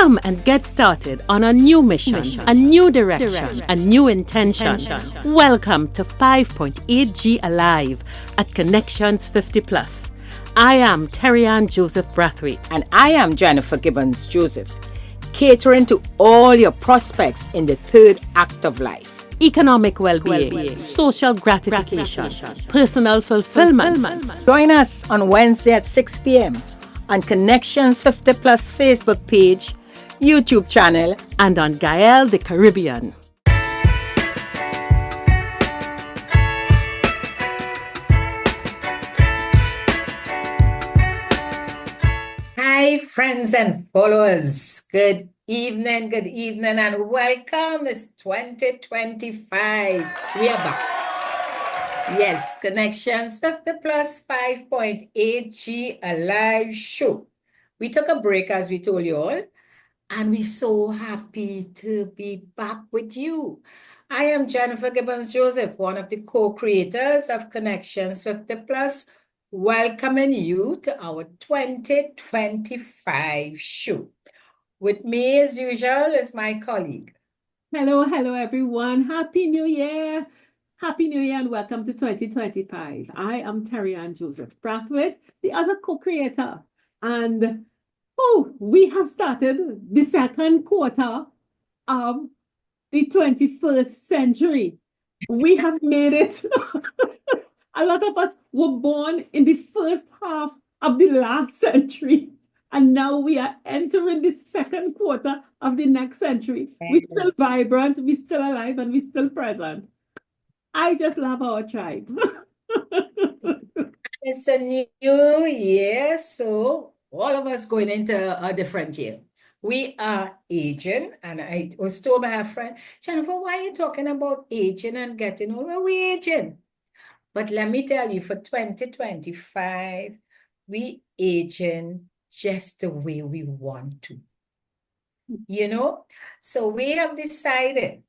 Come and get started on a new mission, a new direction, a new intention. Welcome to 5.8G Alive at Connections 50 Plus. I am Terry-Ann Joseph Brathwaite. And I am Jennifer Gibbons Joseph, catering to all your prospects in the third act of life. Economic well-being, social gratification, personal fulfillment. Join us on Wednesday at 6 p.m. on Connections 50 Plus Facebook page, YouTube channel, and on Gael the Caribbean. Hi, friends and followers. Good evening, and welcome. It's 2025. We are back. Yes, Connections 50 Plus 5.8G, a live show. We took a break, as we told you all, and we're so happy to be back with you. I am Jennifer Gibbons Joseph, one of the co-creators of Connections 50 Plus, welcoming you to our 2025 show. With me, as usual, is my colleague. Hello, everyone. Happy New Year. Happy New Year and welcome to 2025. I am Terry-Ann Joseph Brathwaite, the other co-creator. And we have started the second quarter of the 21st century. We have made it. A lot of us were born in the first half of the last century. And now we are entering the second quarter of the next century. Yes. We're still vibrant, we're still alive, and we're still present. I just love our tribe. It's a new year, so all of us going into a different year. We are aging, and I was told by a friend, Jennifer, why are you talking about aging and getting older? We're aging. But let me tell you, for 2025, we aging just the way we want to. You know? So we have decided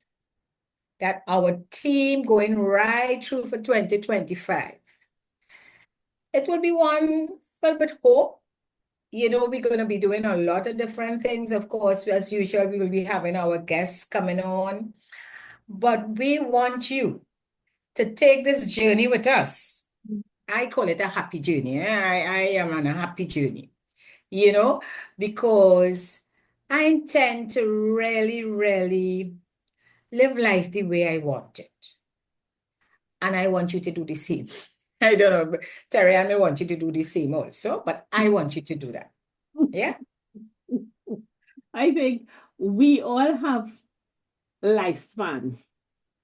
that our team going right through for 2025, it will be one filled with hope. You know, we're going to be doing a lot of different things. Of course, as usual, we will be having our guests coming on. But we want you to take this journey with us. I call it a happy journey. I am on a happy journey, you know, because I intend to really, really live life the way I want it. And I want you to do the same. I don't know, Terry, I may want you to do the same also, but I want you to do that. Yeah? I think we all have lifespan.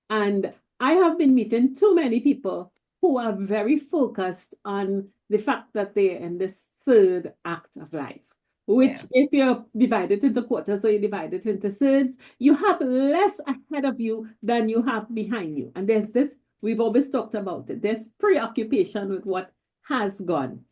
And I have been meeting too many people who are very focused on the fact that they're in this third act of life, which if you're divided into quarters or you divide it into thirds, you have less ahead of you than you have behind you. And there's this, we've always talked about it, there's preoccupation with what has gone.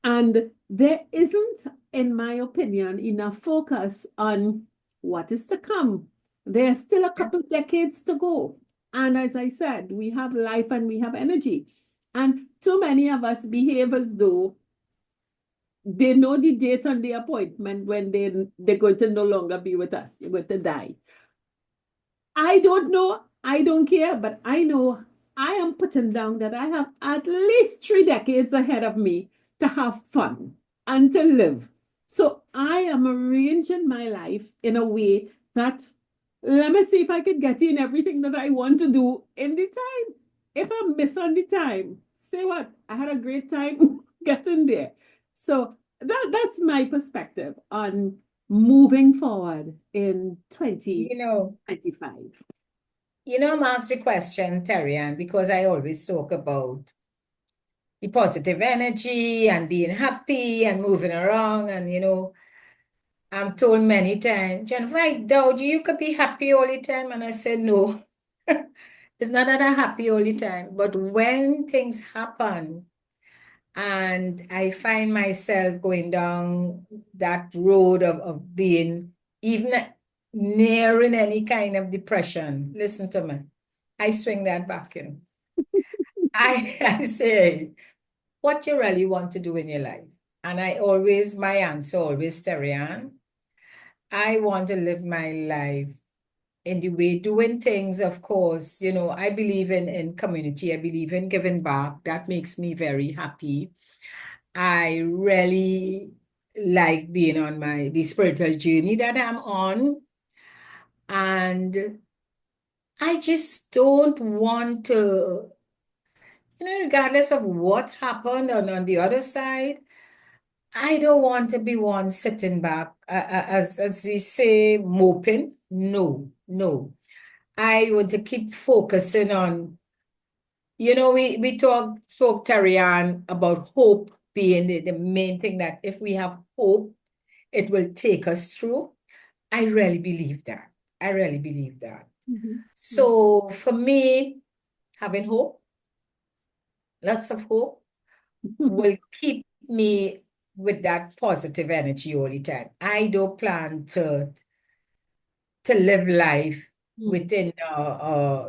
And there isn't, in my opinion, enough focus on what is to come. There's still a couple decades to go. And as I said, we have life and we have energy. And too many of us behave as though they know the date and the appointment when they're going to no longer be with us. They're going to die. I don't know. I don't care. But I know I am putting down that I have at least 3 decades ahead of me to have fun and to live. So I am arranging my life in a way that, let me see if I can get in everything that I want to do in the time. If I miss on the time, say what? I had a great time getting there. So that's my perspective on moving forward in 2025. I'm asking the question, Terry-Ann, because I always talk about the positive energy and being happy and moving around. And, I'm told many times, Jennifer, I doubt you could be happy all the time. And I said, no, it's not that I'm happy all the time. But when things happen and I find myself going down that road of being even nearing any kind of depression, listen to me, I swing that back in. I say, what you really want to do in your life? And my answer always, Terry-Ann, I want to live my life in the way doing things, of course. I believe in community. I believe in giving back. That makes me very happy. I really like being on the spiritual journey that I'm on. And I just don't want to, regardless of what happened on the other side, I don't want to be one sitting back, as we say, moping. No, no. I want to keep focusing on, we spoke, Tarian, about hope being the main thing, that if we have hope, it will take us through. I really believe that. I really believe that. Mhm. So for me, having hope, lots of hope, will keep me with that positive energy all the time. I don't plan to live life within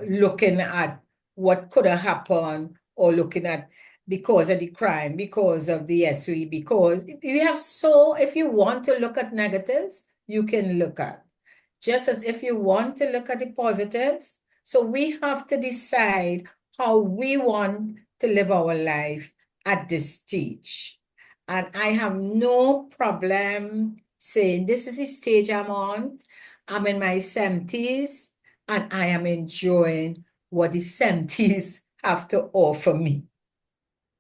looking at what could have happened, or looking at because of the crime, because of the SE, because if you want to look at negatives, you can look at, just as if you want to look at the positives. So we have to decide how we want to live our life at this stage. And I have no problem saying this is the stage I'm on. I'm in my 70s and I am enjoying what the 70s have to offer me,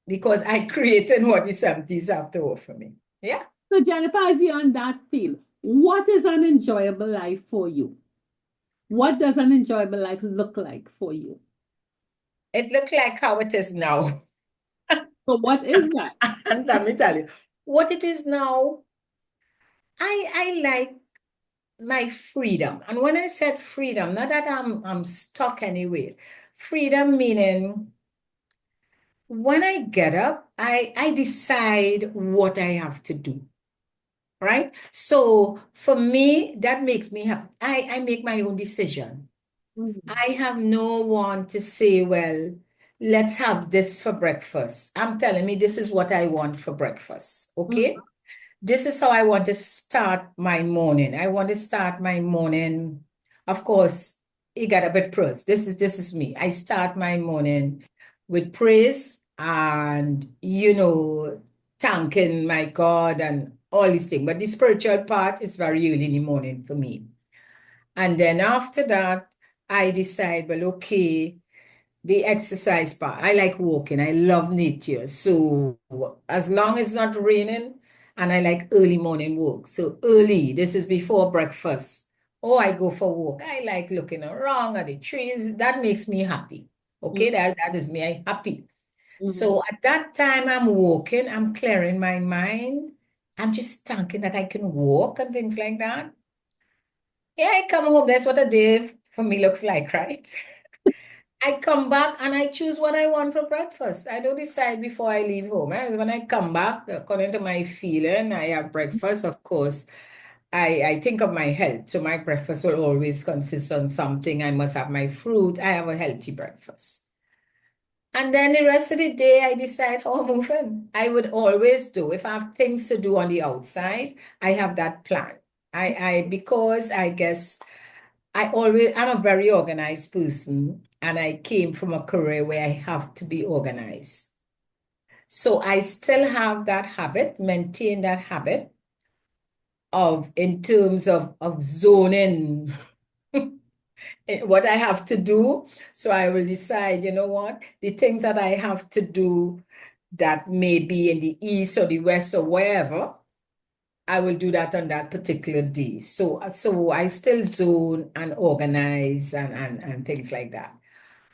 because I created what the 70s have to offer me. Yeah. So, Jennifer, as you're on that field, what is an enjoyable life for you? What does an enjoyable life look like for you? It looked like how it is now. So, what is that? And let me tell you, what it is now, I like my freedom. And when I said freedom, not that I'm stuck anywhere. Freedom meaning when I get up, I decide what I have to do. Right? So for me, that makes me happy. I make my own decision. Mhm. I have no one to say, well, let's have this for breakfast. I'm telling me this is what I want for breakfast. Okay? This is how I want to start my morning. I want to start my morning. Of course, it got a bit praise. This is me. I start my morning with praise and thanking my God and all these things. But the spiritual part is very early in the morning for me. And then after that, I decide, well, okay, the exercise part. I like walking. I love nature. So as long as it's not raining, and I like early morning walk. So early, this is before breakfast. Or I go for a walk. I like looking around at the trees. That makes me happy. Okay, that is me. I'm happy. So at that time I'm walking, I'm clearing my mind. I'm just thinking that I can walk and things like that. Yeah, I come home. That's what a day for me looks like, right? I come back and I choose what I want for breakfast. I don't decide before I leave home. As when I come back, according to my feeling, I have breakfast. Of course, I think of my health. So my breakfast will always consist on something. I must have my fruit. I have a healthy breakfast. And then the rest of the day, I decide how I'm moving. I would always do. If I have things to do on the outside, I have that plan. Because I guess I'm a very organized person, and I came from a career where I have to be organized. So I still have that habit, maintain that habit in terms of zoning what I have to do. So I will decide, you know what, the things that I have to do that may be in the east or the west or wherever, I will do that on that particular day. So I still zone and organize and things like that.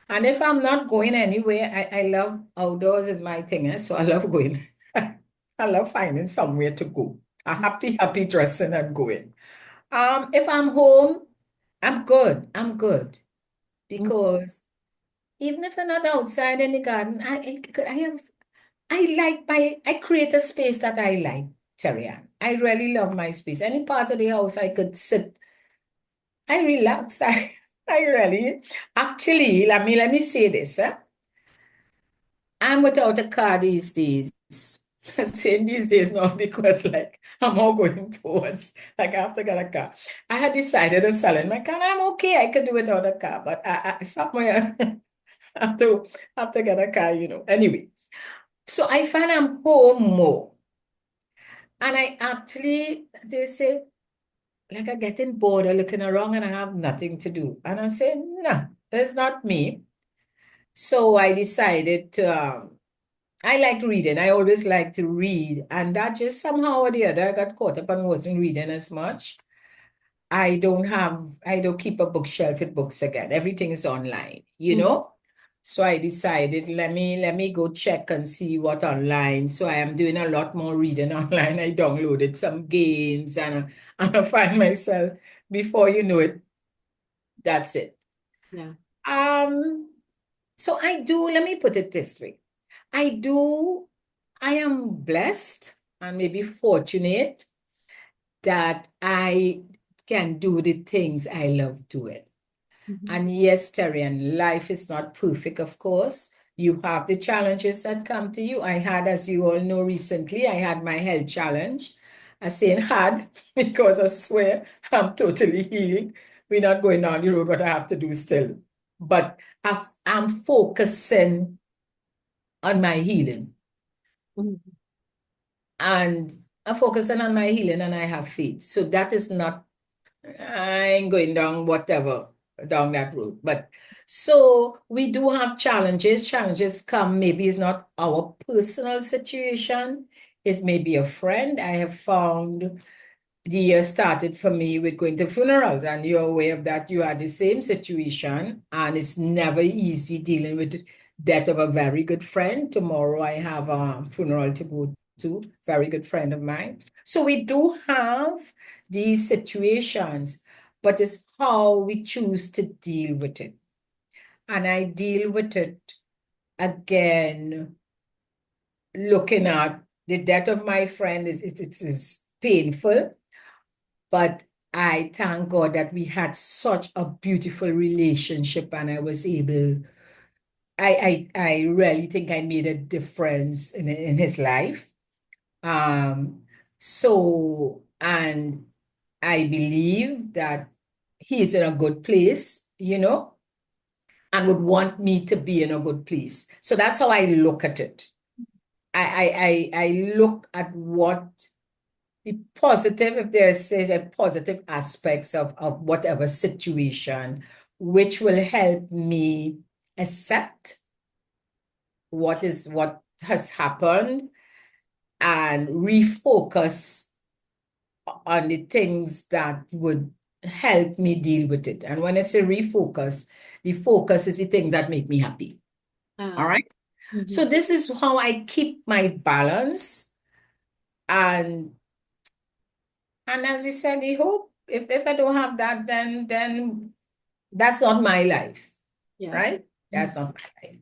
And if I'm not going anywhere, I love outdoors is my thing. So I love going. I love finding somewhere to go. A happy dressing and going. If I'm home, I'm good. I'm good. Because even if I'm not outside in the garden, I create a space that I like, Terrian. I really love my space. Any part of the house I could sit, I relax. I really, actually, let me say this. I'm without a car these days. saying these days now because like I'm all going towards like I have to get a car. I had decided to sell in my car. I'm okay. I could do without a car, but I somewhere have to get a car, you know. Anyway, so I find I'm home more. And I actually, they say, like I'm getting bored or looking around and I have nothing to do. And I say, no, that's not me. So I decided to, I like reading. I always like to read. And that just somehow or the other, I got caught up and wasn't reading as much. I don't keep a bookshelf with books again. Everything is online, you know? So I decided, let me go check and see what online. So I am doing a lot more reading online. I downloaded some games and I find myself, before you know it, that's it. Yeah. So let me put it this way. I am blessed and maybe fortunate that I can do the things I love doing. And yes, Terry, and life is not perfect, of course. You have the challenges that come to you. I had, as you all know, recently, I had my health challenge. I say had because I swear I'm totally healed. We're not going down the road, what I have to do still. But I'm focusing on my healing. And I'm focusing on my healing and I have faith. So that is not, I ain't going down whatever, down that road. But so we do have challenges. Challenges come, maybe it's not our personal situation, it's maybe a friend. I have found the year started for me with going to funerals, and you're aware of that. You are the same situation, and it's never easy dealing with the death of a very good friend. Tomorrow I have a funeral to go to, very good friend of mine. So we do have these situations, but it's how we choose to deal with it. And I deal with it again, looking at the death of my friend is painful, but I thank God that we had such a beautiful relationship and I was able, I really think I made a difference in his life. And I believe that he's in a good place, you know, and would want me to be in a good place. So that's how I look at it. I look at what the positive, if there is a positive aspects of whatever situation, which will help me accept what has happened and refocus on the things that would help me deal with it. And when I say refocus, the focus is the things that make me happy. All right. So this is how I keep my balance. And as you said, the hope, if I don't have that, then that's not my life. Yeah. Right? That's not my life.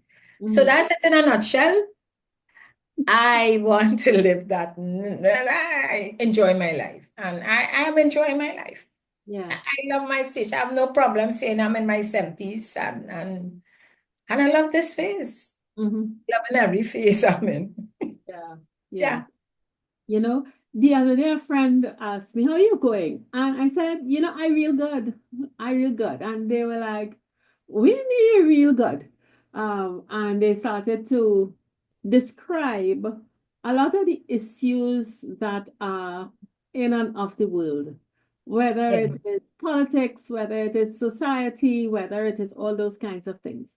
So that's it in a nutshell. I want to live that. I enjoy my life. And I am enjoying my life. Yeah. I love my stage. I have no problem saying I'm in my 70s and I love this phase. Loving every phase I'm in. Yeah. Yeah. You know, the other day a friend asked me, "How are you going?" And I said, "I real good. I real good." And they were like, "We mean real good." And they started to describe a lot of the issues that are in and of the world, whether Yeah. it is politics, whether it is society, whether it is all those kinds of things.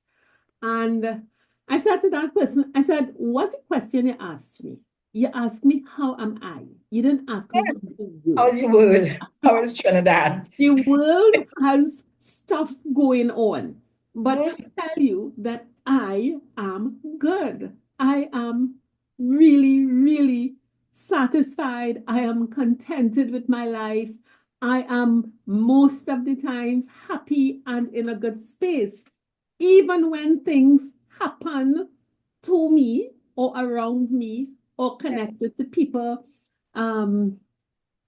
And I said to that person, I said, "What's the question you asked me? You asked me, how am I? You didn't ask me how is the world." How's your world? How is Trinidad? The world has stuff going on, but Mhm. I tell you that I am good. I am really, really satisfied. I am contented with my life. I am most of the times happy and in a good space. Even when things happen to me or around me or connected to people, um,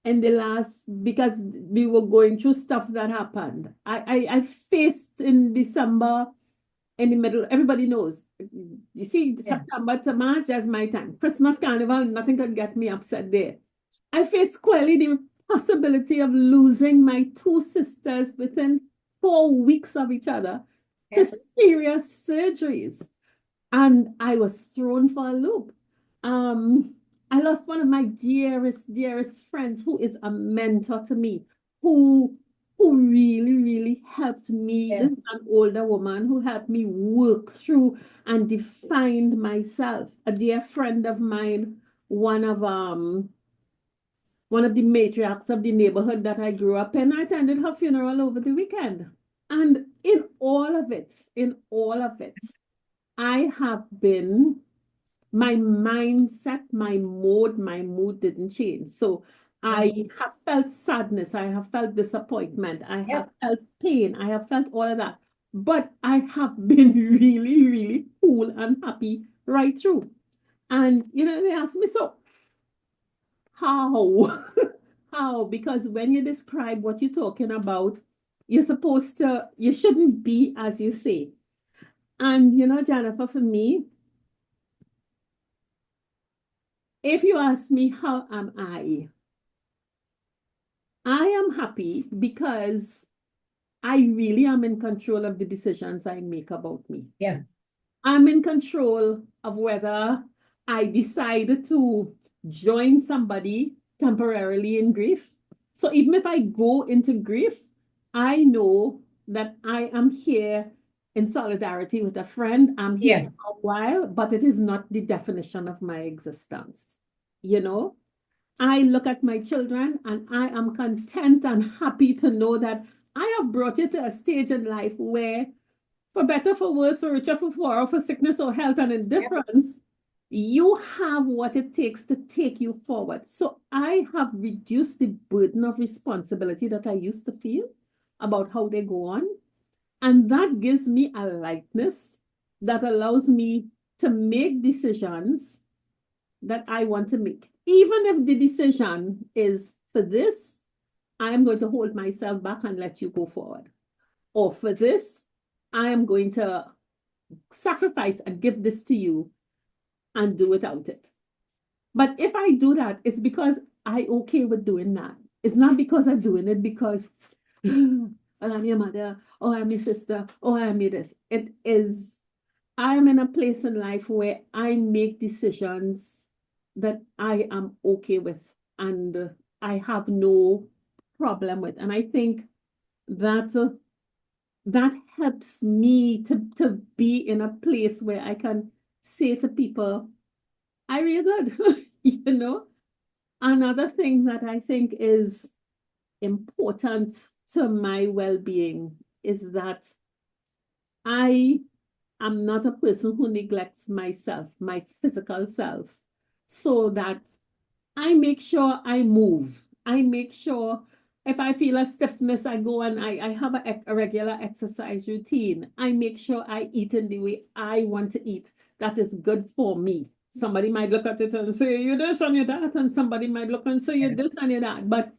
in the last, because we were going through stuff that happened. I faced in December in the middle, everybody knows. You see, Yeah. September to March, that's my time. Christmas, Carnival, nothing could get me upset there. I faced squarely the possibility of losing my two sisters within 4 weeks of each other to Yeah. serious surgeries. And I was thrown for a loop. I lost one of my dearest friends who is a mentor to me, who really helped me. Yeah. This is an older woman who helped me work through and defined myself. A dear friend of mine, one of the matriarchs of the neighborhood that I grew up in. I attended her funeral over the weekend. And in all of it, I have been, my mindset, my mood didn't change. So I have felt sadness, I have felt disappointment, I Yeah. have felt pain, I have felt all of that. But I have been really cool and happy right through. And they asked me, so how? How? Because when you describe what you're talking about, you shouldn't be as you say. And Jennifer, for me, if you ask me how am I am happy because I really am in control of the decisions I make about me. Yeah. I'm in control of whether I decide to join somebody temporarily in grief. So even if I go into grief, I know that I am here in solidarity with a friend. I'm here Yeah. for a while, but it is not the definition of my existence. You know, I look at my children and I am content and happy to know that I have brought you to a stage in life where, for better, for worse, for richer, for poorer, for sickness or health and Yeah. indifference, you have what it takes to take you forward. So I have reduced the burden of responsibility that I used to feel about how they go on. And that gives me a lightness that allows me to make decisions that I want to make. Even if the decision is for this, I am going to hold myself back and let you go forward. Or for this, I am going to sacrifice and give this to you and do without it. But if I do that, it's because I okay with doing that. It's not because I'm doing it because well, I'm your mother, or I'm your sister, or I'm your this. It is, I'm in a place in life where I make decisions that I am okay with and I have no problem with. And I think that that helps me to be in a place where I can say to people, I really good, Another thing that I think is important to my well-being is that I am not a person who neglects myself, my physical self, so that I make sure I move. I make sure if I feel a stiffness, I go and I have a regular exercise routine. I make sure I eat in the way I want to eat. That is good for me. Somebody might look at it and say, you this and you that, and somebody might look and say, you this and you that. But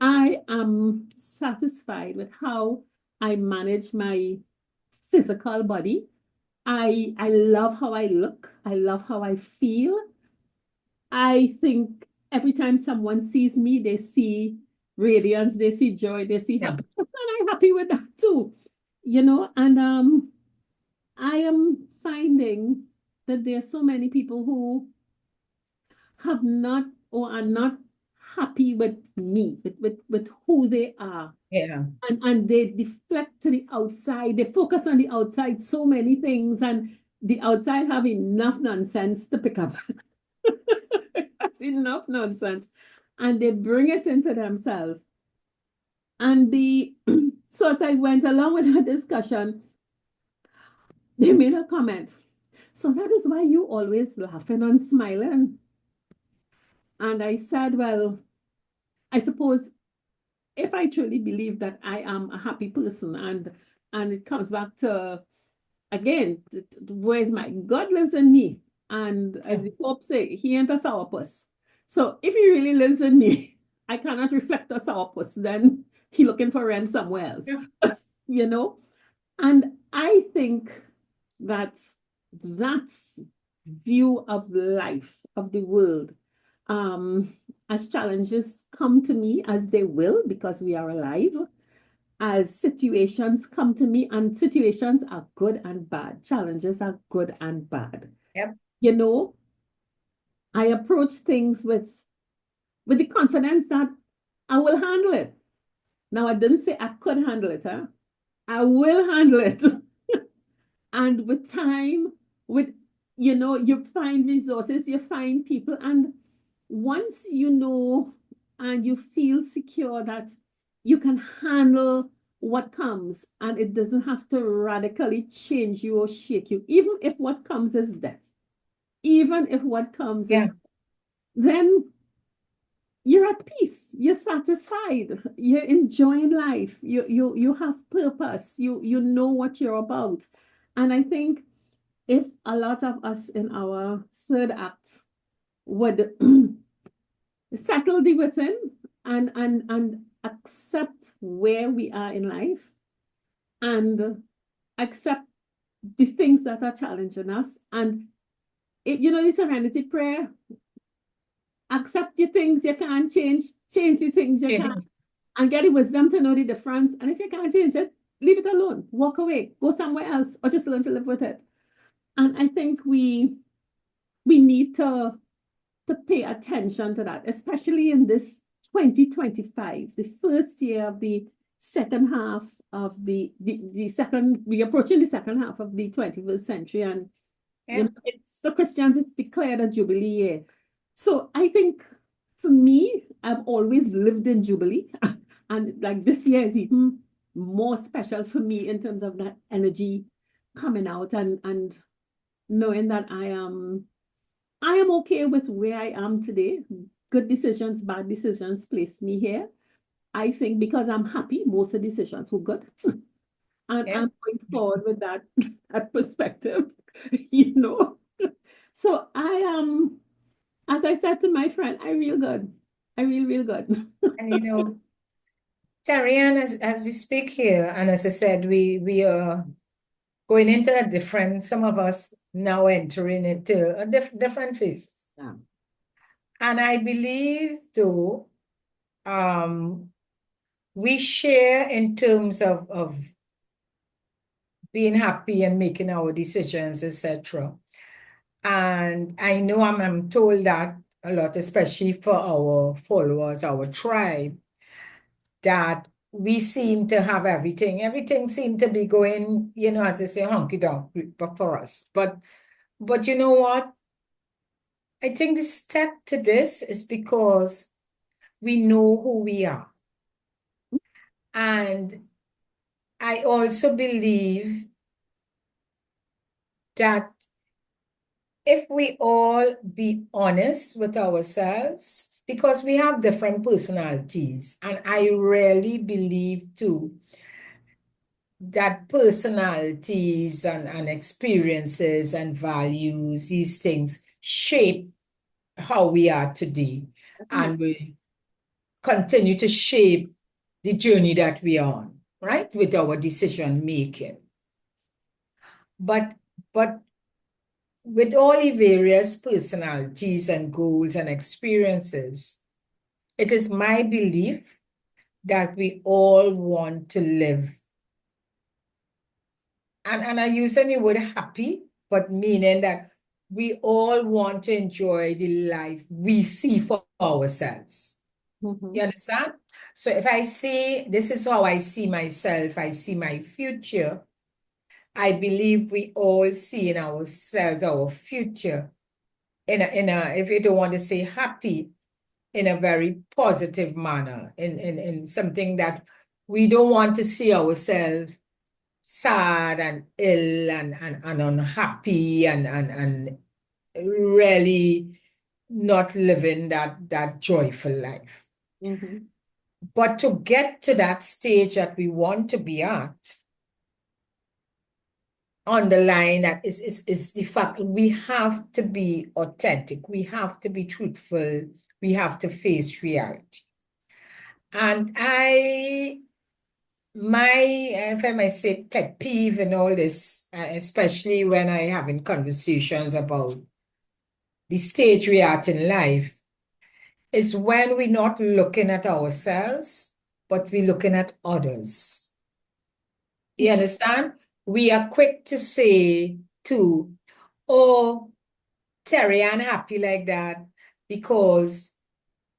I am satisfied with how I manage my physical body. I love how I look. I love how I feel. I think every time someone sees me, they see radiance, they see joy, they see Yeah. happiness, and I'm happy with that too. And I am finding that there are so many people who have not or are not happy with me, with who they are. Yeah. And they deflect to the outside. They focus on the outside so many things, and the outside have enough nonsense to pick up. That's enough nonsense. And they bring it into themselves. And so as I went along with the discussion, they made a comment. So that is why you always laughing and smiling. And I said, well, I suppose if I truly believe that I am a happy person, and it comes back to, again, where's my God lives in me. And as the Pope say, he ain't a sourpuss. So if he really lives in me, I cannot reflect a sourpuss, then he looking for rent somewhere else. Yeah. you know? And I think that view of life, of the world, as challenges come to me, as they will, because we are alive, as situations come to me, and situations are good and bad. Challenges are good and bad. Yep. You know, I approach things with the confidence that I will handle it. Now, I didn't say I could handle it, huh? I will handle it. And with time, with, you find resources, you find people. And once you know and you feel secure that you can handle what comes and it doesn't have to radically change you or shake you, even if what comes is death, even if what comes is, then you're at peace, you're satisfied, you're enjoying life, you have purpose, you know what you're about. And I think if a lot of us in our third act would settle the within and accept where we are in life and accept the things that are challenging us, and the serenity prayer, accept the things you can't change the things you can, and get the wisdom to know the difference. And if you can't change it, leave it alone, walk away, go somewhere else, or just learn to live with it. And I think we need to pay attention to that, especially in this 2025, the first year of the second half of the second, we're approaching the second half of the 21st century. And it's for Christians, it's declared a Jubilee year. So I think for me, I've always lived in Jubilee. And like this year is even more special for me in terms of that energy coming out and knowing that I am okay with where I am today. Good decisions, bad decisions placed me here. I think because I'm happy, most of the decisions were good. And I'm going forward with that perspective, So I am, as I said to my friend, I real good. I real good. And Tarian, as we speak here, and as I said, we are going into a different, some of us now entering into a different phases. Yeah. And I believe too, we share in terms of being happy and making our decisions, etc. And I know I'm told that a lot, especially for our followers, our tribe, that we seem to have everything. Everything seemed to be going, as they say, honky-dory for us. But you know what? I think the step to this is because we know who we are. And I also believe that if we all be honest with ourselves, because we have different personalities, and I really believe too that personalities and experiences and values, these things shape how we are today and will continue to shape the journey that we are on, right? With our decision making. But with all the various personalities and goals and experiences, it is my belief that we all want to live. And I use the word happy, but meaning that we all want to enjoy the life we see for ourselves. You understand? So if I see, this is how I see myself, I see my future, I believe we all see in ourselves our future in a if you don't want to say happy, in a very positive manner, in something that we don't want to see ourselves sad and ill and unhappy and really not living that joyful life. But to get to that stage that we want to be at, on the line that is the fact we have to be authentic, we have to be truthful, we have to face reality. And I My, if I may say, pet peeve in all this, especially when I having conversations about the stage we are at in life, is when we're not looking at ourselves, but we're looking at others. You understand? We are quick to say to, oh, Terry, I'm happy like that because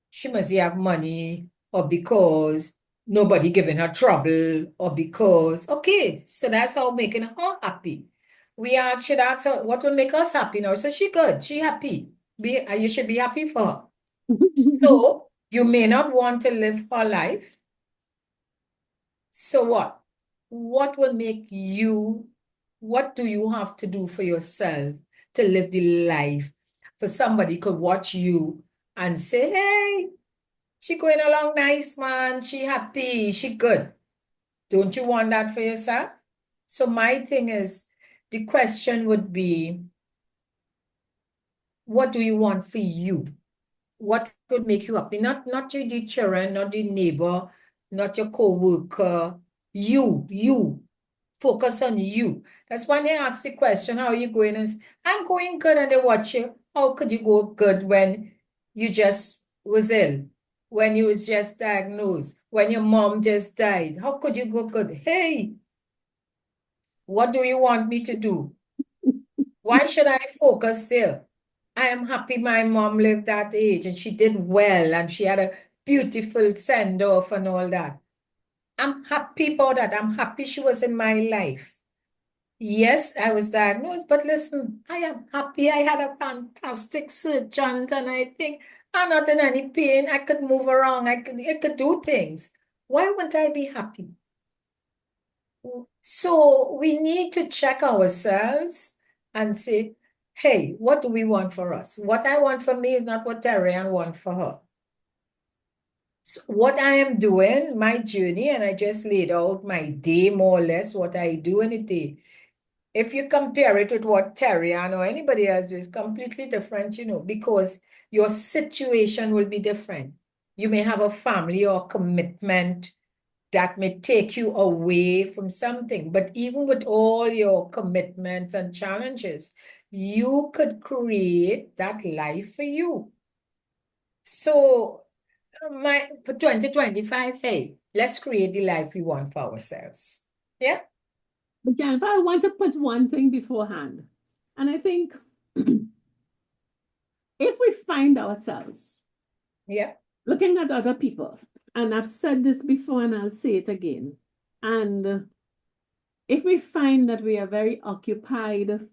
she must have money, or because nobody giving her trouble, or because, okay, so that's how making her happy. Should ask her what will make us happy now. So she good, she happy. You should be happy for her. So you may not want to live her life. So what? What will make you, what do you have to do for yourself to live the life for somebody could watch you and say, hey, she going along nice, man. She happy. She good. Don't you want that for yourself? So my thing is, the question would be, what do you want for you? What would make you happy? Not your the children, not the neighbor, not your co-worker. You. Focus on you. That's when they ask the question, how are you going? And I'm going good, and they watch you. How could you go good when you just was ill? When you was just diagnosed? When your mom just died? How could you go good? Hey, what do you want me to do? Why should I focus there? I am happy my mom lived that age and she did well and she had a beautiful send off and all that. I'm happy about that. I'm happy she was in my life. Yes, I was diagnosed, but listen, I am happy. I had a fantastic surgeon, and I think I'm not in any pain. I could move around. I could do things. Why wouldn't I be happy? So we need to check ourselves and say, hey, what do we want for us? What I want for me is not what Terry-Ann want for her. So what I am doing, my journey, and I just laid out my day more or less, what I do in a day. If you compare it with what Terry-Ann or anybody else do, it's completely different, because your situation will be different. You may have a family or commitment that may take you away from something. But even with all your commitments and challenges, you could create that life for you. So for 2025, hey, let's create the life we want for ourselves. Yeah? But Jennifer, I want to put one thing beforehand. And I think if we find ourselves Yeah. looking at other people, and I've said this before and I'll say it again, and if we find that we are very occupied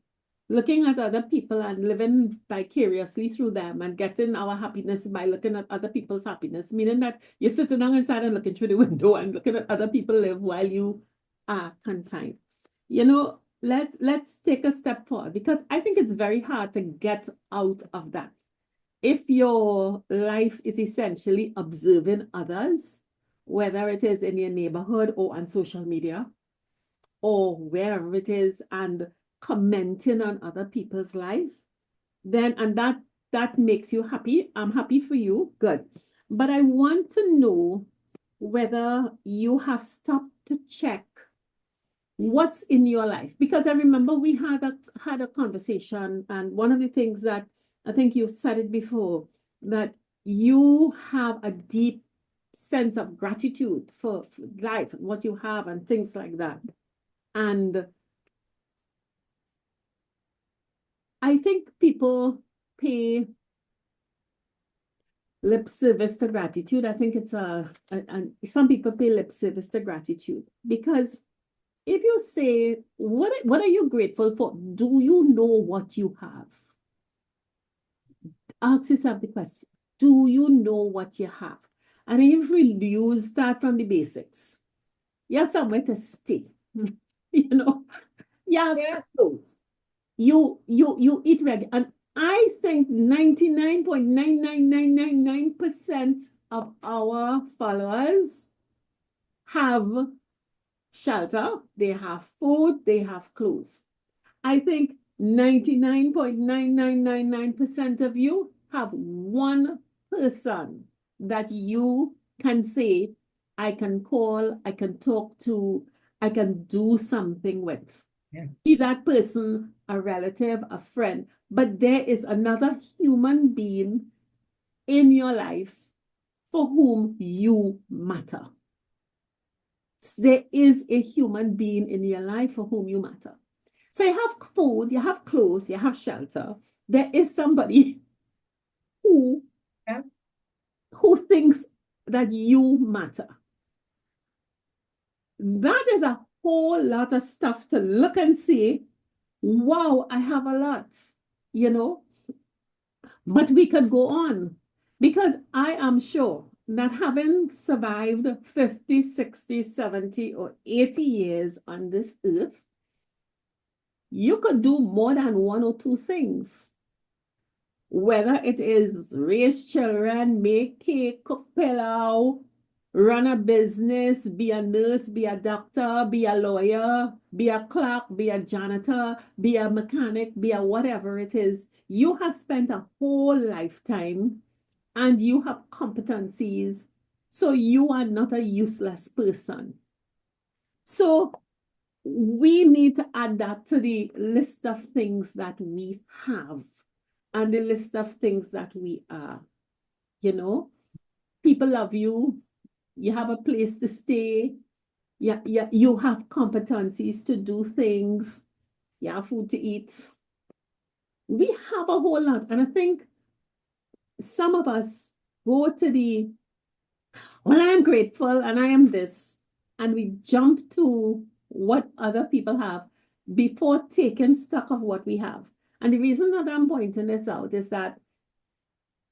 looking at other people and living vicariously through them and getting our happiness by looking at other people's happiness, meaning that you're sitting down inside and looking through the window and looking at other people live while you are confined. Let's take a step forward, because I think it's very hard to get out of that. If your life is essentially observing others, whether it is in your neighborhood or on social media or wherever it is, and commenting on other people's lives, then and that makes you happy. I'm happy for you. Good. But I want to know whether you have stopped to check what's in your life, because I remember we had a conversation, and one of the things that I think you've said it before, that you have a deep sense of gratitude for life and what you have and things like that. And I think people pay lip service to gratitude. I think it's some people pay lip service to gratitude, because if you say, what are you grateful for? Do you know what you have? Ask yourself the question. Do you know what you have? And if we start from the basics, you have somewhere to stay. You have clothes. You eat regular. And I think 99.99999% of our followers have shelter, they have food, they have clothes. I think 99.9999% of you have one person that you can say I can call, I can talk to, I can do something with. Yeah. Be that person a relative, a friend, but there is another human being in your life for whom you matter. There is a human being in your life for whom you matter. So you have food, you have clothes, you have shelter. There is somebody who, Yeah. who thinks that you matter. That is a whole lot of stuff to look and see. Wow, I have a lot, you know, but we could go on because I am sure that having survived 50, 60, 70, or 80 years on this earth, you could do more than one or two things. Whether it is raise children, make cake, cook pilau, run a business, be a nurse, be a doctor, be a lawyer, be a clerk, be a janitor, be a mechanic, be a whatever it is. You have spent a whole lifetime and you have competencies. So you are not a useless person. So we need to add that to the list of things that we have and the list of things that we are. You know, people love you, you have a place to stay, you have competencies to do things, you have food to eat. We have a whole lot. And I think some of us go to the, well, I am grateful and I am this, and we jump to what other people have before taking stock of what we have. And the reason that I'm pointing this out is that,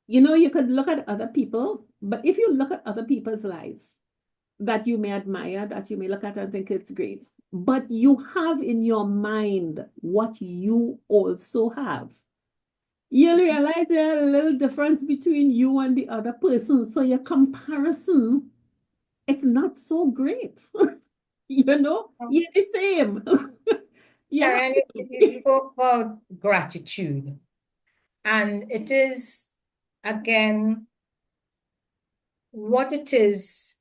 you know, you could look at other people, but if you look at other people's lives that you may admire, that you may look at and think it's great, but you have in your mind what you also have, you'll realize there's a little difference between you and the other person. So your comparison, it's not so great. You know, you're the same. Yeah. Karen, you spoke about gratitude, and it is, again, what it is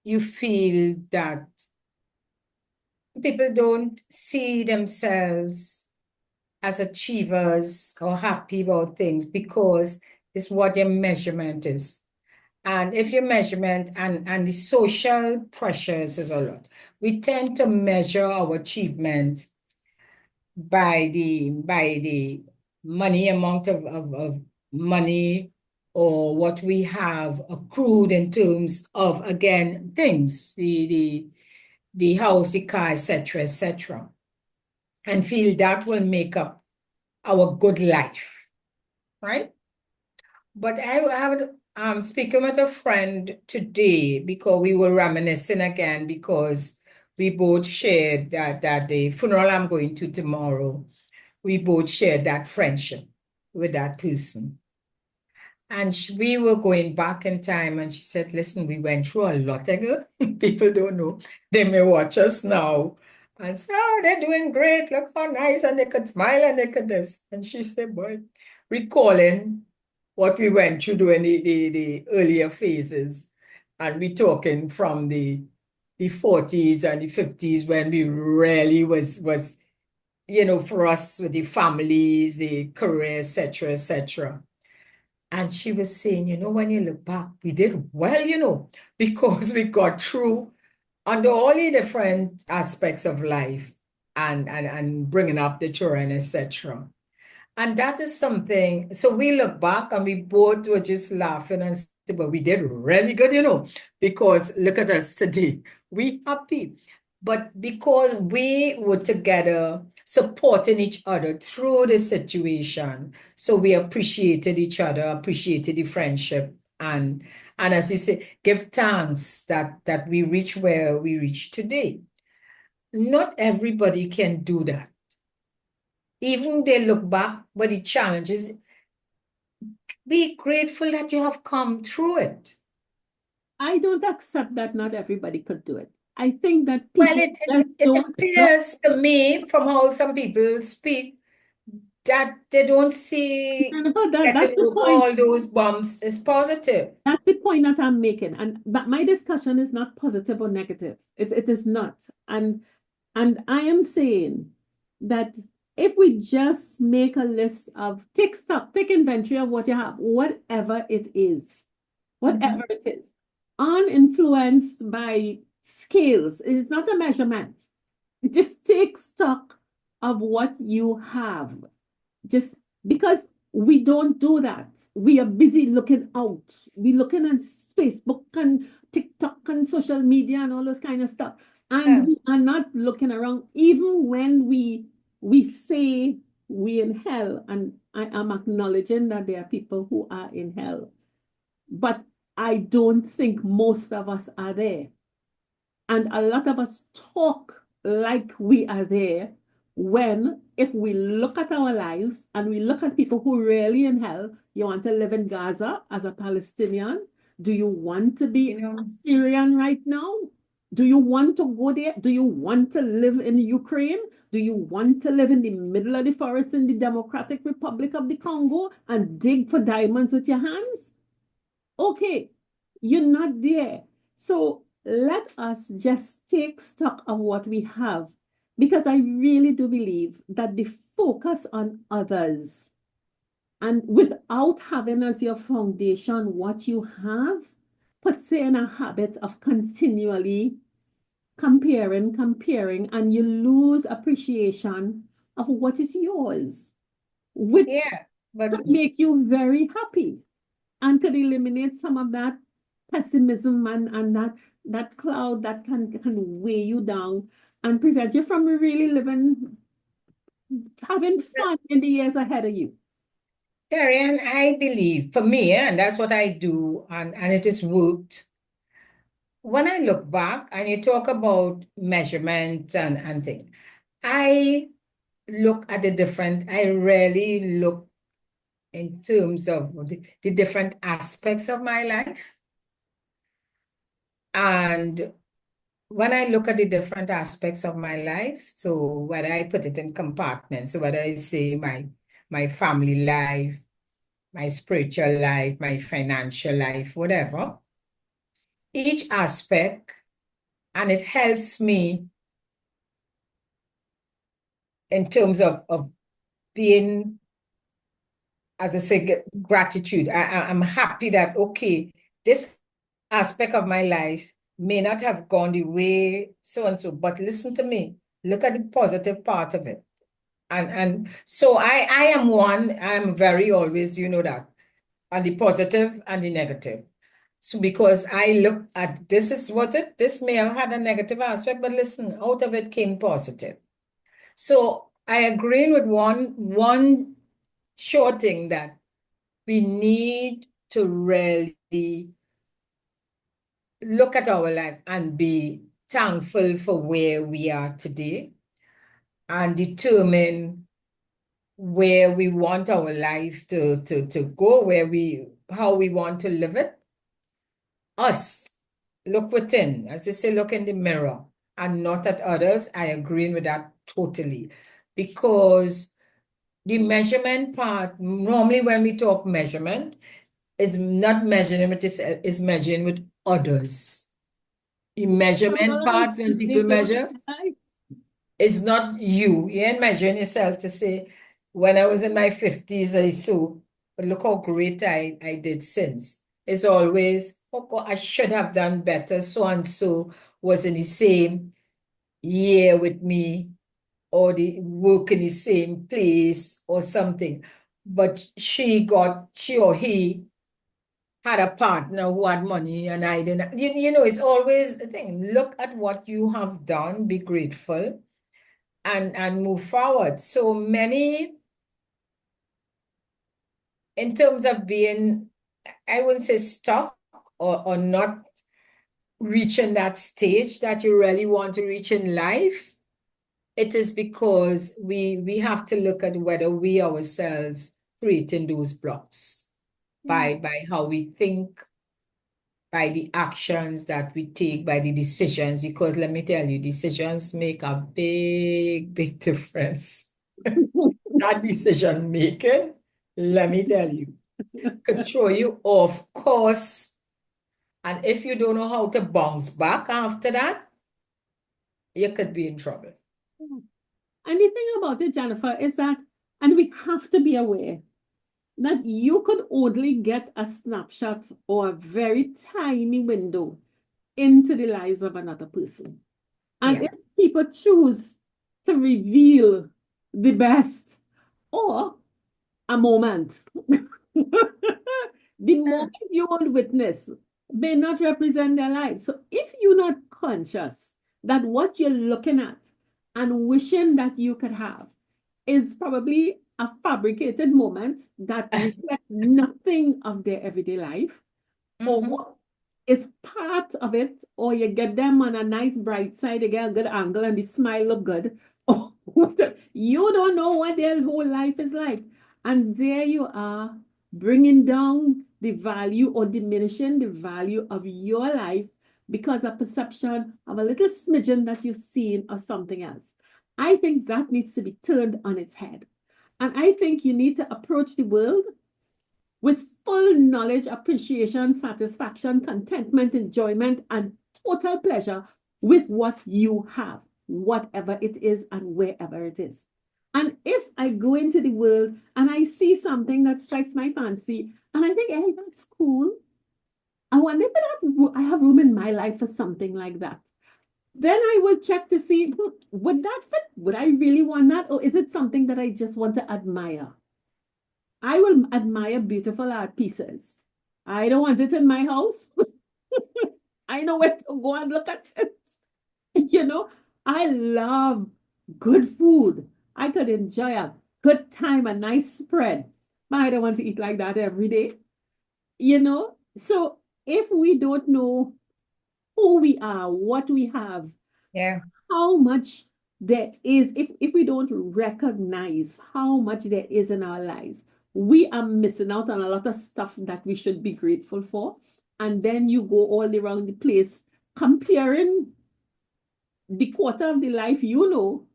you feel that people don't see themselves as achievers or happy about things because it's what their measurement is. And if your measurement and the social pressures is a lot, we tend to measure our achievement by the money amount of money or what we have accrued in terms of, again, things, the house, the car, etc., and feel that will make up our good life, right? But I'm speaking with a friend today because we were reminiscing again because we both shared that the funeral I'm going to tomorrow, we both shared that friendship with that person. And we were going back in time, and she said, listen, we went through a lot ago. People don't know. They may watch us now and say, oh, they're doing great. Look how nice. And they could smile and they could this. And she said, boy, recalling what we went through during the earlier phases. And we talking from the 40s and the 50s when we really was, you know, for us with the families, the career, etc. And she was saying, you know, when you look back, we did well, you know, because we got through under all the different aspects of life and bringing up the children, etc. And that is something, so we look back and we both were just laughing and said, well, we did really good, you know, because look at us today. We happy. But because we were together, supporting each other through the situation, so we appreciated each other, appreciated the friendship, and as you say, give thanks that we reach where we reach today. Not everybody can do that. Even they look back, but the challenges, be grateful that you have come through it. I don't accept that not everybody could do it. I think that people Well, just it don't. appears to me from how some people speak that they don't see Jennifer, getting that's the over point. all those bumps is positive. That's the point that I'm making. And but my discussion is not positive or negative. It is not. And I am saying that if we just make a list of take stock, take inventory of what you have, whatever it is, uninfluenced by scales, it's not a measurement. Just take stock of what you have. Just because we don't do that. We are busy looking out. We looking at Facebook and TikTok and social media and all those kind of stuff. And Yeah. we are not looking around, even when we say we in hell. And I am acknowledging that there are people who are in hell. But I don't think most of us are there. And a lot of us talk like we are there when, if we look at our lives and we look at people who really in hell, you want to live in Gaza as a Palestinian? Do you want to be You know, a Syrian right now? Do you want to go there? Do you want to live in Ukraine? Do you want to live in the middle of the forest in the Democratic Republic of the Congo and dig for diamonds with your hands? Okay, you're not there. So let us just take stock of what we have, because I really do believe that the focus on others and without having as your foundation what you have puts you in a habit of continually comparing, and you lose appreciation of what is yours, which yeah, but could make you very happy and could eliminate some of that pessimism and that cloud that can weigh you down and prevent you from really having fun in the years ahead of you. Terry, and I believe for me, and that's what I do, and it has worked. When I look back and you talk about measurement and things, I look at I really look in terms of the different aspects of my life. And when I look at the different aspects of my life, so whether I put it in compartments, so whether I say my family life, my spiritual life, my financial life, whatever, each aspect, and it helps me in terms of being, as I say, gratitude. I'm happy that, okay, this aspect of my life may not have gone the way so and so, but listen to me, look at the positive part of it. And so I am one, I'm very always, you know that, on the positive and the negative. So because I look at this is what this may have had a negative aspect, but listen, out of it came positive. So I agree with one sure thing that we need to really look at our life and be thankful for where we are today and determine where we want our life to go, how we want to live it. Us, look within, as they say, look in the mirror and not at others. I agree with that totally. Because the measurement part, normally when we talk measurement, is not measuring with yourself, is measuring with others. The measurement part, when people measure, it's not you. You ain't measuring yourself to say, when I was in my 50s, I saw, but look how great I did since. It's always, oh God, I should have done better. So and so was in the same year with me, or they work in the same place or something. But she or he had a partner who had money and I didn't. You know, it's always the thing. Look at what you have done, be grateful and move forward. So many, in terms of being, I wouldn't say stuck or not reaching that stage that you really want to reach in life, it is because we have to look at whether we ourselves creating those blocks by how we think, by the actions that we take, by the decisions, because let me tell you, decisions make a big difference. that decision making, let me tell you, could throw you off course. And if you don't know how to bounce back after that, you could be in trouble. And the thing about it, Jennifer, is that, and we have to be aware that you could only get a snapshot or a very tiny window into the lives of another person. And Yeah. if people choose to reveal the best or a moment, the moment you will witness may not represent their lives. So if you're not conscious that what you're looking at and wishing that you could have is probably a fabricated moment that reflects nothing of their everyday life, or is part of it, or you get them on a nice bright side, they get a good angle and the smile look good, or whatever. You don't know what their whole life is like. And there you are, bringing down the value or diminishing the value of your life because of perception of a little smidgen that you've seen of something else. I think that needs to be turned on its head. And I think you need to approach the world with full knowledge, appreciation, satisfaction, contentment, enjoyment, and total pleasure with what you have, whatever it is and wherever it is. And if I go into the world and I see something that strikes my fancy, and I think, hey, that's cool. I wonder if I have room in my life for something like that. Then I will check to see, would that fit? Would I really want that? Or is it something that I just want to admire? I will admire beautiful art pieces. I don't want it in my house. I know where to go and look at it. You know, I love good food. I could enjoy a good time, a nice spread. But I don't want to eat like that every day. You know, so if we don't know who we are, what we have, Yeah. how much there is, if we don't recognize how much there is in our lives, we are missing out on a lot of stuff that we should be grateful for. And then you go all around the place comparing the quarter of the life you know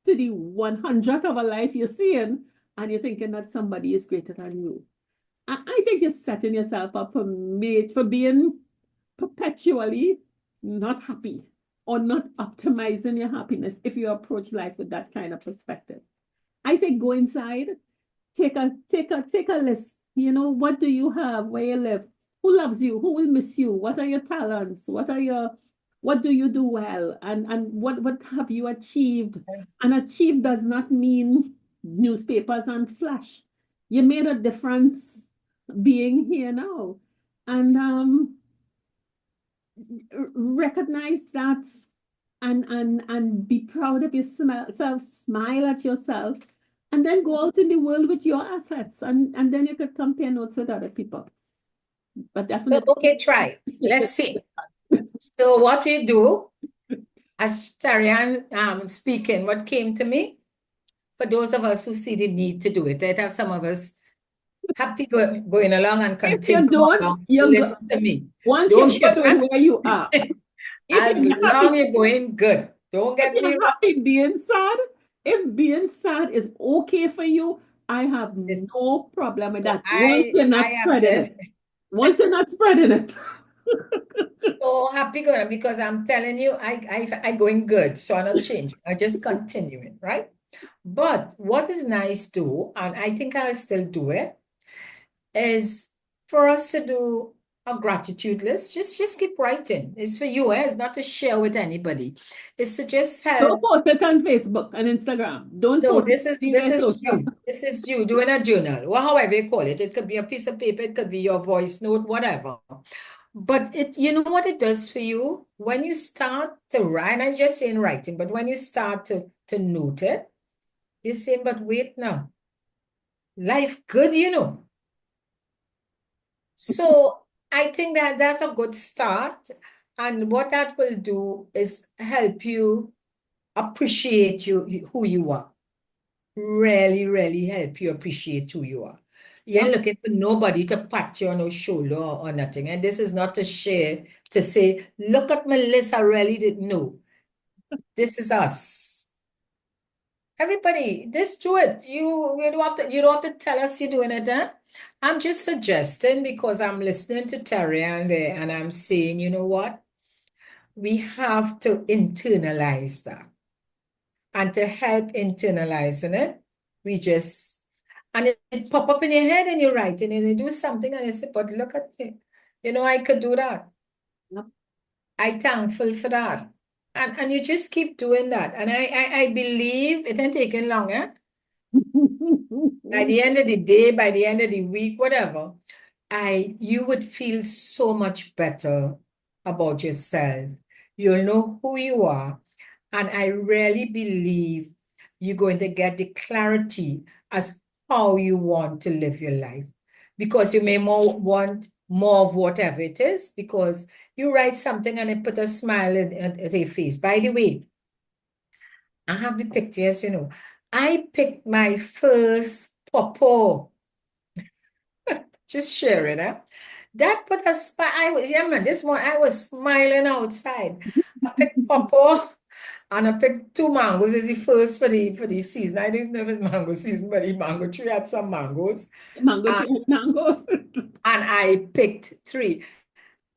to the 100th of a life you're seeing, and you're thinking that somebody is greater than you. I think you're setting yourself up for being perpetually not happy or not optimizing your happiness if you approach life with that kind of perspective. I say go inside, take a list. You know, what do you have where you live? Who loves you? Who will miss you? What are your talents? What do you do well? And what have you achieved? And achieve does not mean newspapers and flash. You made a difference being here now. And recognize that and be proud of yourself, smile at yourself, and then go out in the world with your assets, and then you could compare notes with other people. But definitely. Okay, try. Let's see. So what we do, as Tarian speaking, what came to me, for those of us who see the need to do it, that have some of us happy going along and If you continue don't, along. you Listen to me. once Don't you're good shift. with where you are. As If long you're going good. Don't get me you're wrong. happy being sad, if being sad is okay for you, I have no problem with that. Once you're not spreading it. Once you're not spreading it. So happy going because I'm telling you, I going good. So I'm not changing. I just continuing, right? But what is nice too, and I think I'll still do it, is for us to do a gratitude list. Just keep writing. It's for you, eh? It's not to share with anybody. It's to just Don't help. post it on Facebook and Instagram. Don't No, post this it is anywhere social. you. This is you doing a journal, well, however you call it. It could be a piece of paper, it could be your voice note, whatever. But you know what it does for you? When you start to write, and I just saying writing, but when you start to note it, you're saying, but wait now, life good, you know. So I think that that's a good start. And what that will do is help you appreciate who you are. Really, really help you appreciate who you are. You ain't looking for nobody to pat you on your shoulder or nothing. And this is not to share, to say, look at my list, I really didn't know. This is us. Everybody, just do it. You don't have to tell us you're doing it, huh? I'm just suggesting because I'm listening to Terry and there, and I'm saying, you know what? We have to internalize that. And to help internalizing it, we just, and it pop up in your head and you're writing and you do something and you say, but look at me. You know, I could do that. Yep. I'm thankful for that. And you just keep doing that. And I believe it ain't taking long, eh? By the end of the day, by the end of the week, whatever, you would feel so much better about yourself. You'll know who you are. And I really believe you're going to get the clarity as how you want to live your life. Because you may want more of whatever it is, because you write something and it put a smile at your face. By the way, I have the pictures, you know. I picked my first pawpaw. Just sharing, huh? That put a smile. Yeah, man, this one, I was smiling outside. I picked pawpaw and I picked two mangoes. It's the first for the season. I didn't know if it's mango season, but the mango tree had some mangoes. Mango And, tree, mango. and I picked three.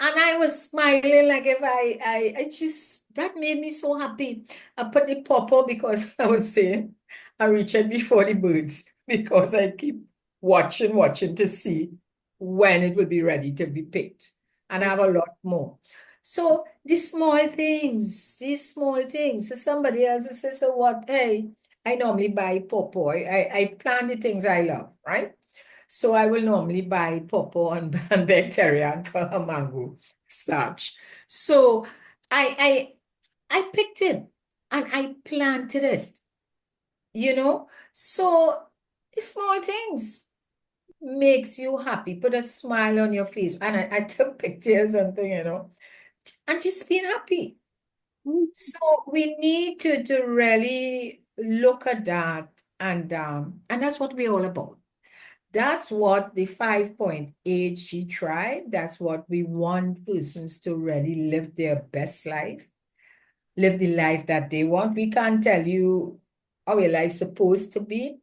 And I was smiling like if I just, that made me so happy. I put the pawpaw because I was saying I reach it before the birds because I keep watching to see when it will be ready to be picked. And I have a lot more. So these small things. So somebody else will say, so what? Hey, I normally buy pawpaw. I plant the things I love, right? So I will normally buy pawpaw and bacteria for a mango starch. So I I picked it and I planted it, you know. So the small things makes you happy, put a smile on your face. And I took pictures and thing, you know, and just being happy. So we need to really look at that and that's what we're all about. That's what the 5-point AG tribe, that's what we want persons to really live their best life, live the life that they want. We can't tell you how your life's supposed to be.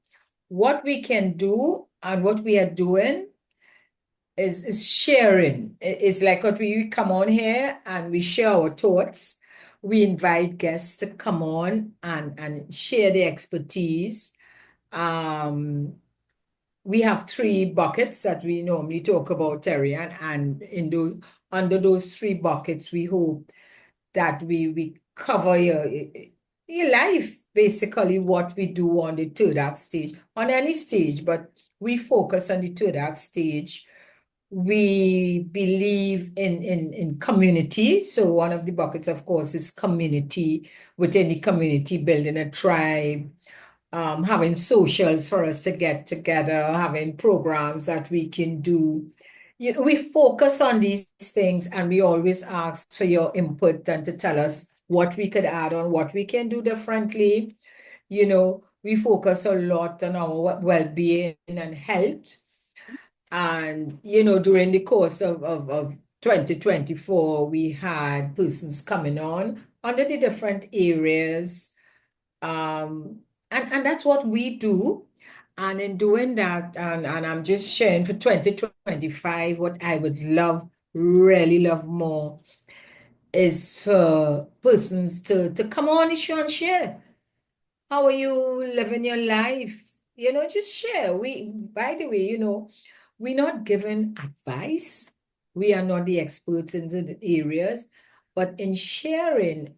What we can do and what we are doing is sharing. It's like what we come on here and we share our thoughts. We invite guests to come on and share their expertise. We have three buckets that we normally talk about, Terry, and under those three buckets, we hope that we cover your life, basically what we do on the third act stage, on any stage, but we focus on the third act stage. We believe in community. So one of the buckets, of course, is community, within the community, building a tribe, having socials for us to get together, having programs that we can do. You know, we focus on these things and we always ask for your input and to tell us what we could add on, what we can do differently. You know, we focus a lot on our well-being and health. And, you know, during the course of 2024, we had persons coming on under the different areas. And that's what we do. And in doing that, and I'm just sharing for 2025, what I would love, really love more is for persons to come on the show and share. How are you living your life? You know, just share. By the way, you know, we're not giving advice. We are not the experts in the areas, but in sharing,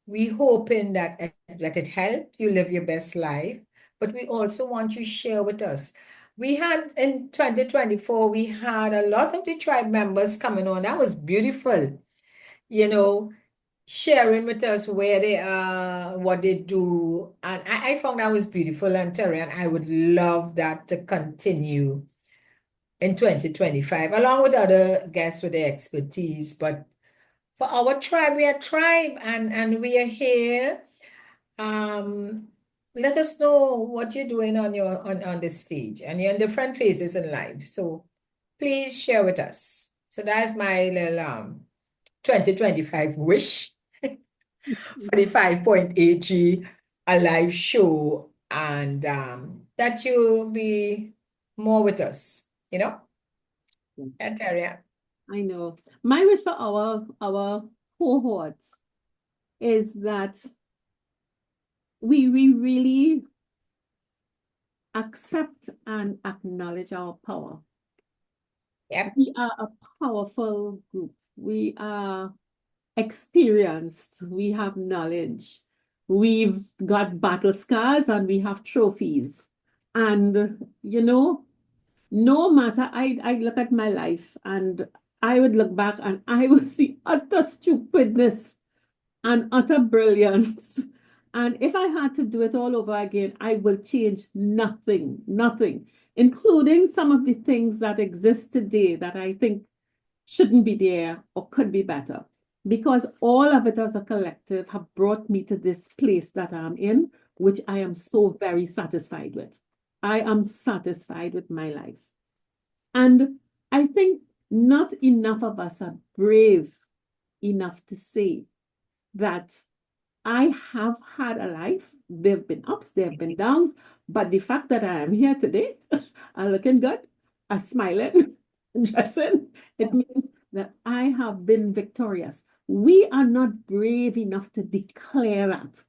we hoping that it help you live your best life. But we also want you to share with us. We had in 2024, we had a lot of the tribe members coming on. That was beautiful. You know, sharing with us where they are, what they do. And I found that was beautiful, and Terry, and I would love that to continue in 2025, along with other guests with their expertise. But for our tribe, we are tribe and we are here. Let us know what you're doing on the stage and you're in different phases in life. So please share with us. So that's my little 2025 wish for the 5-point AG a live show and that you'll be more with us, you know? Yeah, Terry. I know. My wish for our cohorts is that we really accept and acknowledge our power. Yep. We are a powerful group. We are experienced. We have knowledge. We've got battle scars and we have trophies. And, no matter, I look at my life and I would look back and I would see utter stupidness and utter brilliance. And if I had to do it all over again, I will change nothing, nothing, including some of the things that exist today that I think shouldn't be there or could be better. Because all of it as a collective have brought me to this place that I'm in, which I am so very satisfied with. I am satisfied with my life. And I think not enough of us are brave enough to say that I have had a life. There have been ups, there have been downs, but the fact that I am here today, I'm looking good, I'm smiling, dressing, it means that I have been victorious. We are not brave enough to declare that.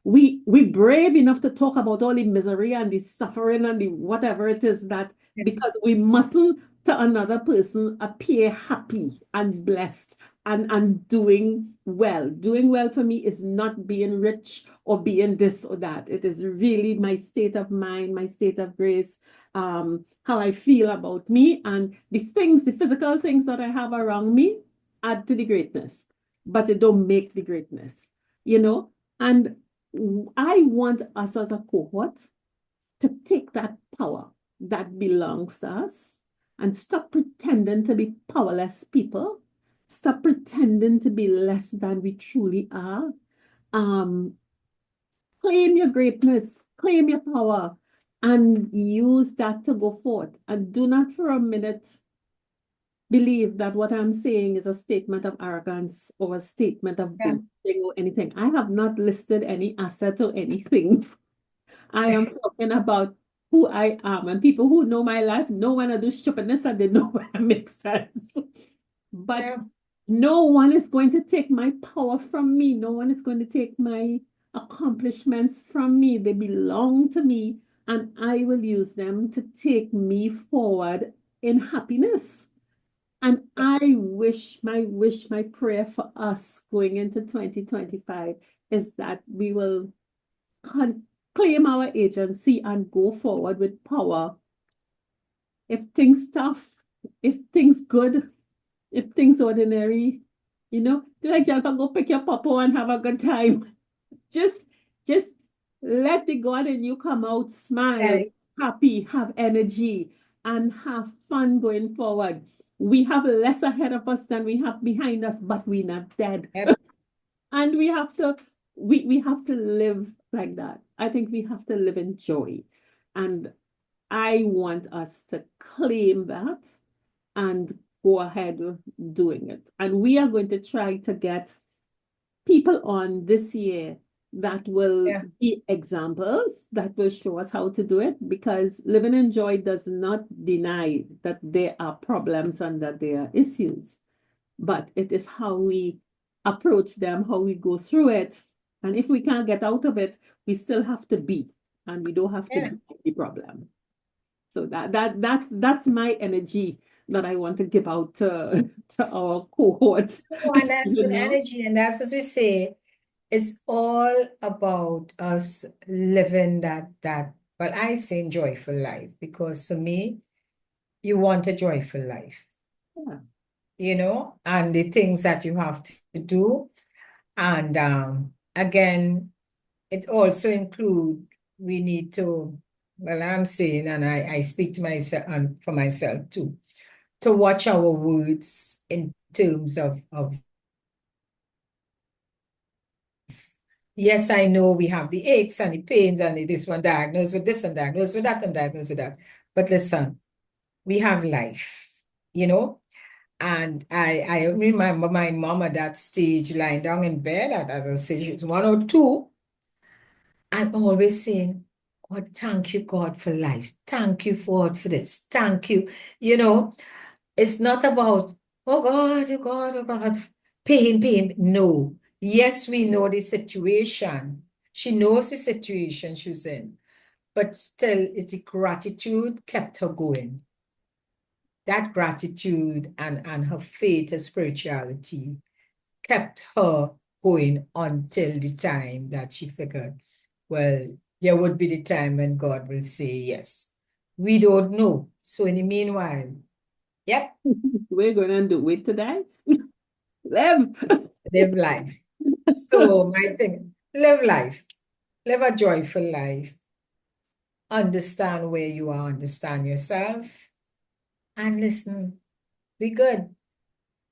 We brave enough to talk about all the misery and the suffering and the whatever it is that because we mustn't to another person appear happy and blessed and doing well. Doing well for me is not being rich or being this or that. It is really my state of mind, my state of grace, how I feel about me, and the things, the physical things that I have around me add to the greatness, but it don't make the greatness, And I want us as a cohort to take that power that belongs to us and stop pretending to be powerless people. Stop pretending to be less than we truly are. Claim your greatness, claim your power, and use that to go forth. And do not for a minute believe that what I'm saying is a statement of arrogance or a statement of boasting or anything. I have not listed any asset or anything. I am talking about who I am. And people who know my life know when I do stupidness and they know when I make sense. But no one is going to take my power from me. No one is going to take my accomplishments from me. They belong to me, and I will use them to take me forward in happiness. And I wish, my prayer for us going into 2025 is that we will claim our agency and go forward with power. If things tough, if things good, if things ordinary, like you go pick your papa and have a good time. Just let the God in you come out, smile, happy, have energy, and have fun going forward. We have less ahead of us than we have behind us, but we're not dead. And we have to live like that. I think we have to live in joy. And I want us to claim that and go ahead doing it. And we are going to try to get people on this year that will be examples, that will show us how to do it, because living in joy does not deny that there are problems and that there are issues, but it is how we approach them, how we go through it. And if we can't get out of it, we still have to be, and we don't have to be the problem. So that's my energy that I want to give out to our cohort. And that's good energy, and that's what we say. It's all about us living that, but I say joyful life, because to me, you want a joyful life. And the things that you have to do. And again, it also includes, we need to, well, I'm saying, and I speak to myself and for myself too, to watch our words in terms of yes, I know we have the aches and the pains and this one diagnosed with this and diagnosed with that and diagnosed with that. But listen, we have life, And I remember my mom at that stage lying down in bed, as I say, she was 102. and always saying, God, thank you, God, for life. Thank you, God, for this. Thank you. You know, it's not about, oh God, oh God, oh God, pain, pain. No. Yes, we know the situation. She knows the situation she's in, but still, it's the gratitude kept her going. That gratitude and her faith and spirituality kept her going until the time that she figured, well, there would be the time when God will say yes. We don't know. So in the meanwhile, yep, We're going to do it today. Live. live life. So my thing, live life. Live a joyful life. Understand where you are, understand yourself, and listen, be good,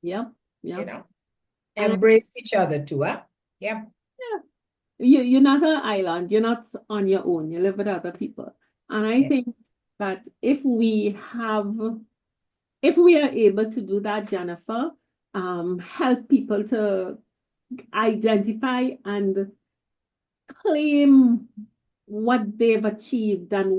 Yep. you Yep. know. And Embrace each other too, huh? Yep. you're not an island. You're not on your own. You live with other people. And I Yeah. think that if we are able to do that, Jennifer, help people to identify and claim what they've achieved and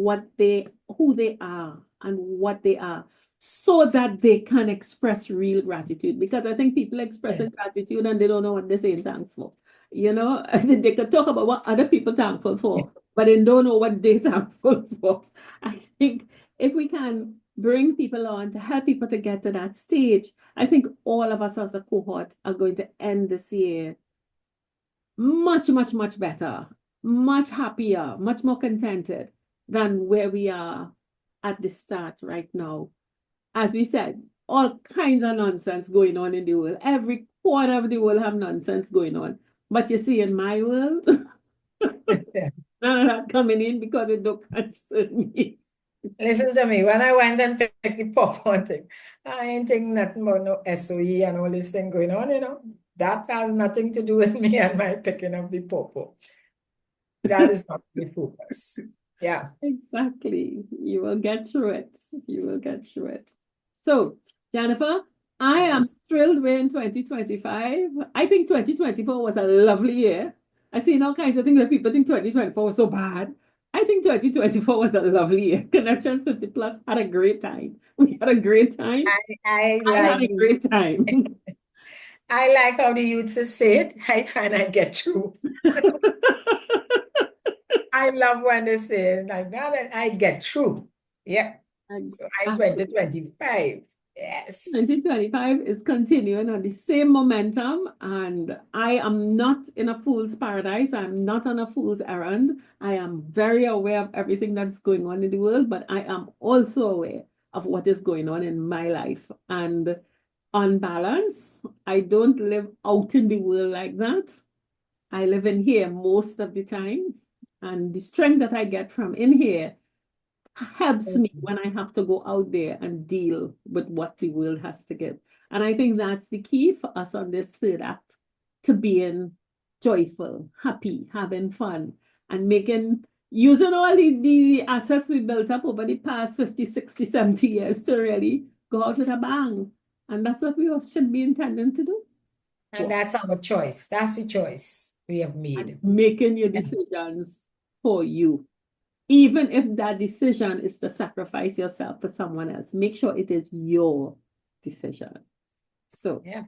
who they are and what they are, so that they can express real gratitude. Because I think people expressing gratitude and they don't know what they're saying thanks for. You know, they could talk about what other people thankful for, but they don't know what they're thankful for. I think if we can bring people on to help people to get to that stage, I think all of us as a cohort are going to end this year much, much, much better, much happier, much more contented than where we are at the start right now. As we said, all kinds of nonsense going on in the world. Every corner of the world have nonsense going on. But you see, in my world, none of that coming in because it don't concern me. Listen to me. When I went and picked the popcorn thing, I ain't think nothing about no SOE and all this thing going on, you know. That has nothing to do with me and my picking of the popo. That is not the focus. Yeah. Exactly. You will get through it. You will get through it. So, Jennifer, I am Yes. thrilled we're in 2025. I think 2024 was a lovely year. I've seen all kinds of things that people think 2024 was so bad. I think 2024 was a lovely year. Connections 50 Plus had a great time. We had a great time. I I had like a great time. I like how the youths say it. I find I get through. I love when they say it like that. I get through. Yeah. So I Exactly. 2025. Yes. 2025 is continuing on the same momentum, and I am not in a fool's paradise. I'm not on a fool's errand. I am very aware of everything that's going on in the world, but I am also aware of what is going on in my life. And on balance, I don't live out in the world like that. I live in here most of the time, and the strength that I get from in here helps me when I have to go out there and deal with what the world has to give. And I think that's the key for us on this third act, to being joyful, happy, having fun, and using all the assets we built up over the past 50, 60, 70 years to really go out with a bang. And that's what we all should be intending to do. And that's our choice. That's the choice we have made. And making your decisions for you. Even if that decision is to sacrifice yourself for someone else, make sure it is your decision. So, Yeah.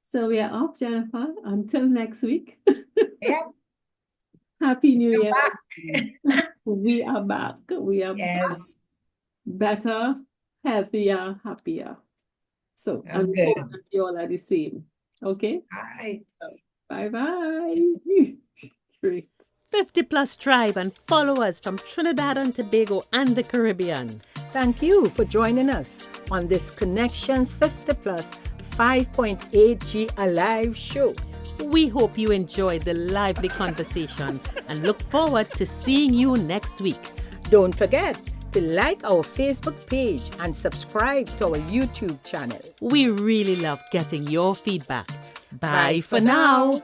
So we are off, Jennifer. Until next week. Yeah. Happy New Year. Back. We are back. We are Yes. back. Better, healthier, happier. So, I'm and we good. hope that you all are the same. Okay? All right. Bye-bye. Great. 50 Plus Tribe and follow us from Trinidad and Tobago and the Caribbean. Thank you for joining us on this Connections 50 Plus 5.8G Alive show. We hope you enjoyed the lively conversation and look forward to seeing you next week. Don't forget to like our Facebook page and subscribe to our YouTube channel. We really love getting your feedback. Bye for now.